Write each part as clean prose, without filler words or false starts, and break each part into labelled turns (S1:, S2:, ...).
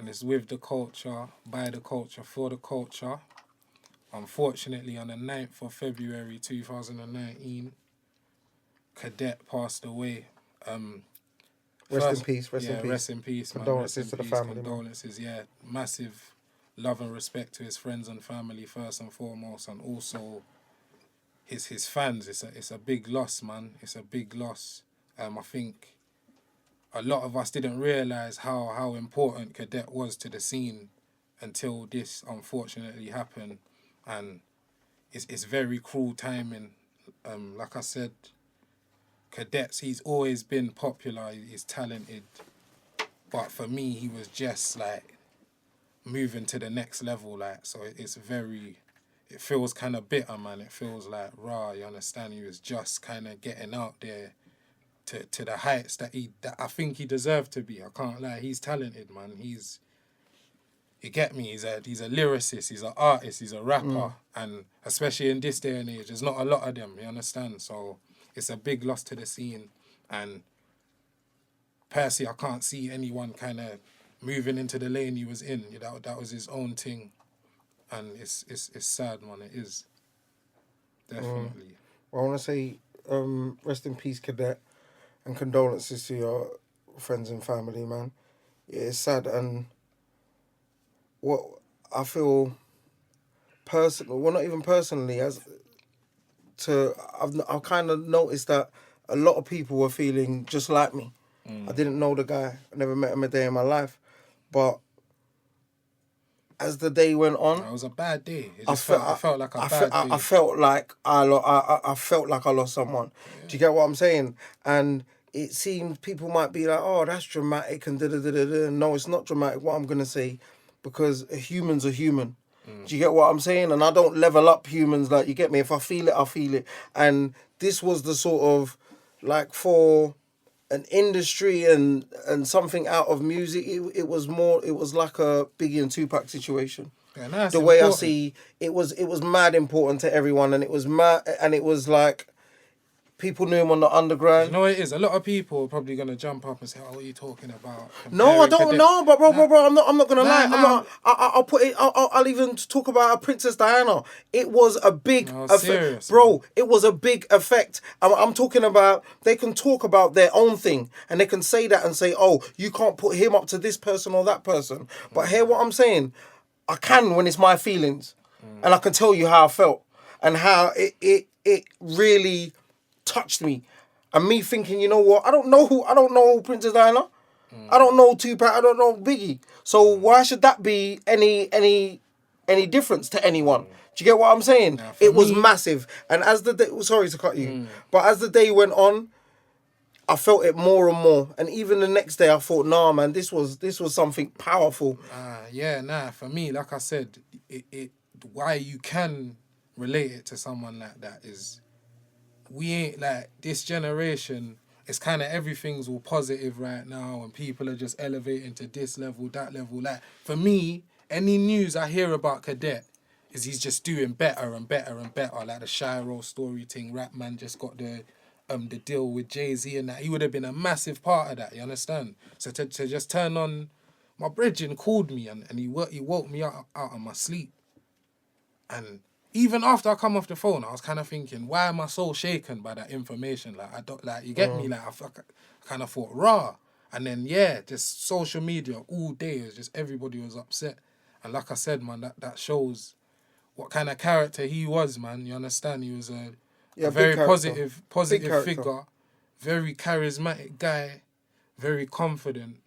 S1: and it's with the culture, by the culture, for the culture. Unfortunately, on the 9th of February 2019, Cadet passed away.
S2: Rest in peace,
S1: rest in peace, man.
S2: Condolences to the family,
S1: condolences, man. Yeah. Massive love and respect to his friends and family first and foremost, and also his fans. It's a big loss, man. It's a big loss. I think a lot of us didn't realise how important Cadet was to the scene until this unfortunately happened, and it's very cruel timing. Like I said, Cadets, he's always been popular, he's talented, but for me, he was just like moving to the next level, like, so it feels kind of bitter, man. It feels like, you understand, he was just kind of getting out there to the heights that I think he deserved to be. I can't lie, he's talented, man. You get me, he's a lyricist, he's an artist, he's a rapper, and especially in this day and age, there's not a lot of them, you understand? So it's a big loss to the scene, and personally, I can't see anyone kind of moving into the lane he was in. That was his own thing, and it's sad, man. It is definitely.
S2: Well, I want to say rest in peace, Cadet, and condolences to your friends and family, man. Yeah, it's sad, and what I feel personal, well, not even personally, I've kind of noticed that a lot of people were feeling just like me. I didn't know the guy. I never met him a day in my life. But as the day went on,
S1: it was a bad day. I felt like a bad day.
S2: I felt like I felt like I lost someone. Yeah. Do you get what I'm saying? And it seems people might be like, "Oh, that's dramatic," and da-da-da-da-da. No, it's not dramatic. What I'm gonna say, because humans are human. Do you get what I'm saying? And I don't level up humans, like, you get me? If I feel it, I feel it. And this was the sort of, like, for an industry and something out of music, it was like a Biggie and Tupac situation.
S1: Yeah, no,
S2: the way important. I see it was mad important to everyone, and it was mad, and it was like people knew him on the underground.
S1: You know what it is? A lot of people are probably gonna jump up and say, "Oh, what are you talking about?"
S2: No, I don't know, but bro, I'm not gonna lie. I'll put it. I'll even talk about Princess Diana. It was a big effect,
S1: serious,
S2: bro.
S1: Man.
S2: It was a big effect. I'm talking about. They can talk about their own thing, and they can say that and say, "Oh, you can't put him up to this person or that person." But hear what I'm saying? I can when it's my feelings, and I can tell you how I felt and how it really touched me, and me thinking, you know what? I don't know Princess Diana. I don't know Tupac. I don't know Biggie. So why should that be any difference to anyone? Do you get what I'm saying?
S1: Now,
S2: it was massive, and as the day, sorry to cut you, but as the day went on, I felt it more and more, and even the next day, I thought, nah, man, this was something powerful.
S1: For me, like I said, it why you can relate it to someone like that is, we ain't like this generation. It's kind of everything's all positive right now, and people are just elevating to this level, that level. Like, for me, any news I hear about Cadet is he's just doing better and better and better. Like the Shiro story thing, Rap Man just got the deal with Jay-Z and that. He would have been a massive part of that, you understand? So to just turn on, my brethren called me and he woke me out of my sleep. And even after I come off the phone, I was kind of thinking, why am I so shaken by that information? Like, I don't, like, you get me? Like, I kind of thought, raw. And then, just social media all day, it was just everybody was upset. And like I said, man, that shows what kind of character he was, man. You understand? He was a very positive figure, very charismatic guy, very confident.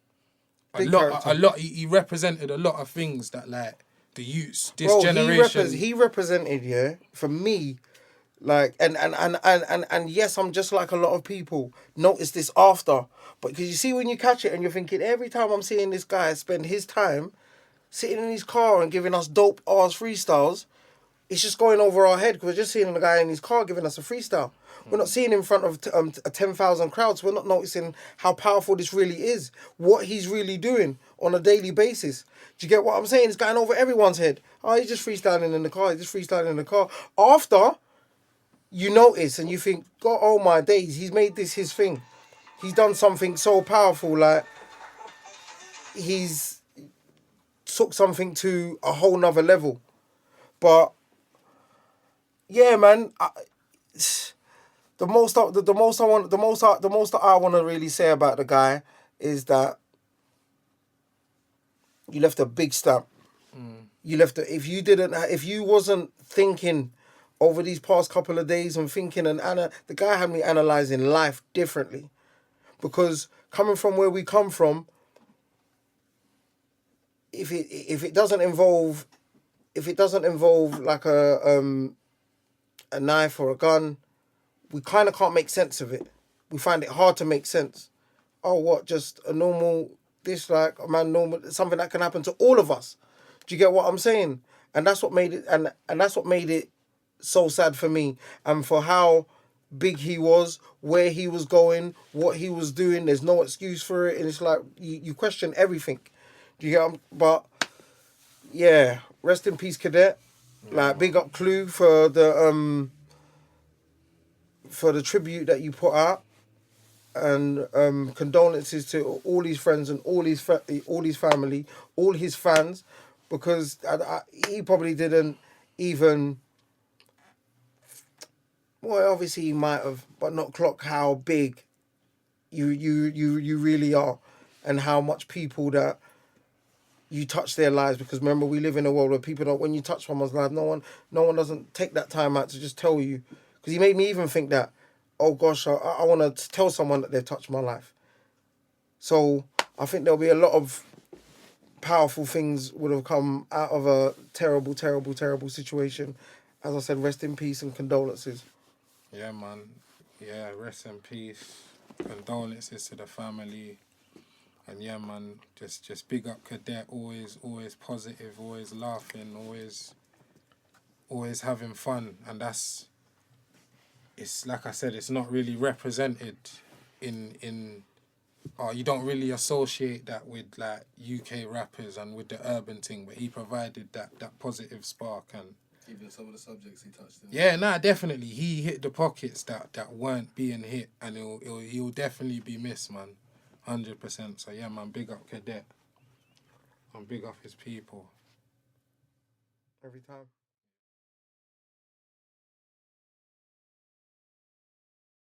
S1: He represented a lot of things that, like, the youths, this generation.
S2: He represented, for me, like, and yes, I'm just like a lot of people notice this after, but because you see when you catch it and you're thinking, every time I'm seeing this guy spend his time sitting in his car and giving us dope ass freestyles, it's just going over our head because we're just seeing the guy in his car giving us a freestyle. We're not seeing in front of 10,000 crowds. We're not noticing how powerful this really is, what he's really doing on a daily basis. Do you get what I'm saying? It's going over everyone's head. Oh, he's just freestyling in the car. After, you notice and you think, God, oh my days, he's made this his thing. He's done something so powerful, like, he's took something to a whole nother level. But yeah, man, the most that I want to really say about the guy is that you left a big stamp. You left if you wasn't thinking over these past couple of days and thinking, and the guy had me analyzing life differently, because coming from where we come from, if it doesn't involve like a knife or a gun, we kind of can't make sense of it. We find it hard to make sense. Oh, what? Just a normal dislike, a man, normal, something that can happen to all of us. Do you get what I'm saying? And that's what made it, and that's what made it so sad for me, and for how big he was, where he was going, what he was doing. There's no excuse for it, and it's like you question everything. Do you get? But yeah, rest in peace, Cadet. Like, big up Clue for the tribute that you put out, and condolences to all his friends and all his family, all his fans, because he probably didn't even. Well, obviously he might have, but not clock how big you really are, and how much people that you touch their lives. Because remember, we live in a world where people don't. When you touch someone's life, no one doesn't take that time out to just tell you. Because he made me even think that, oh gosh, I want to tell someone that they've touched my life. So I think there'll be a lot of powerful things would have come out of a terrible, terrible, terrible situation. As I said, rest in peace and condolences.
S1: Yeah, man. Yeah, rest in peace. Condolences to the family. And yeah, man, just big up Cadet. Always positive. Always laughing. Always having fun. And it's like I said, it's not really represented in. You don't really associate that with like UK rappers and with the urban thing, but he provided that positive spark. And
S3: even some of the subjects he touched on.
S1: yeah, nah, definitely. He hit the pockets that weren't being hit, and he'll definitely be missed, man. 100%. So yeah, man, big up Cadet. And big up his people.
S2: Every time.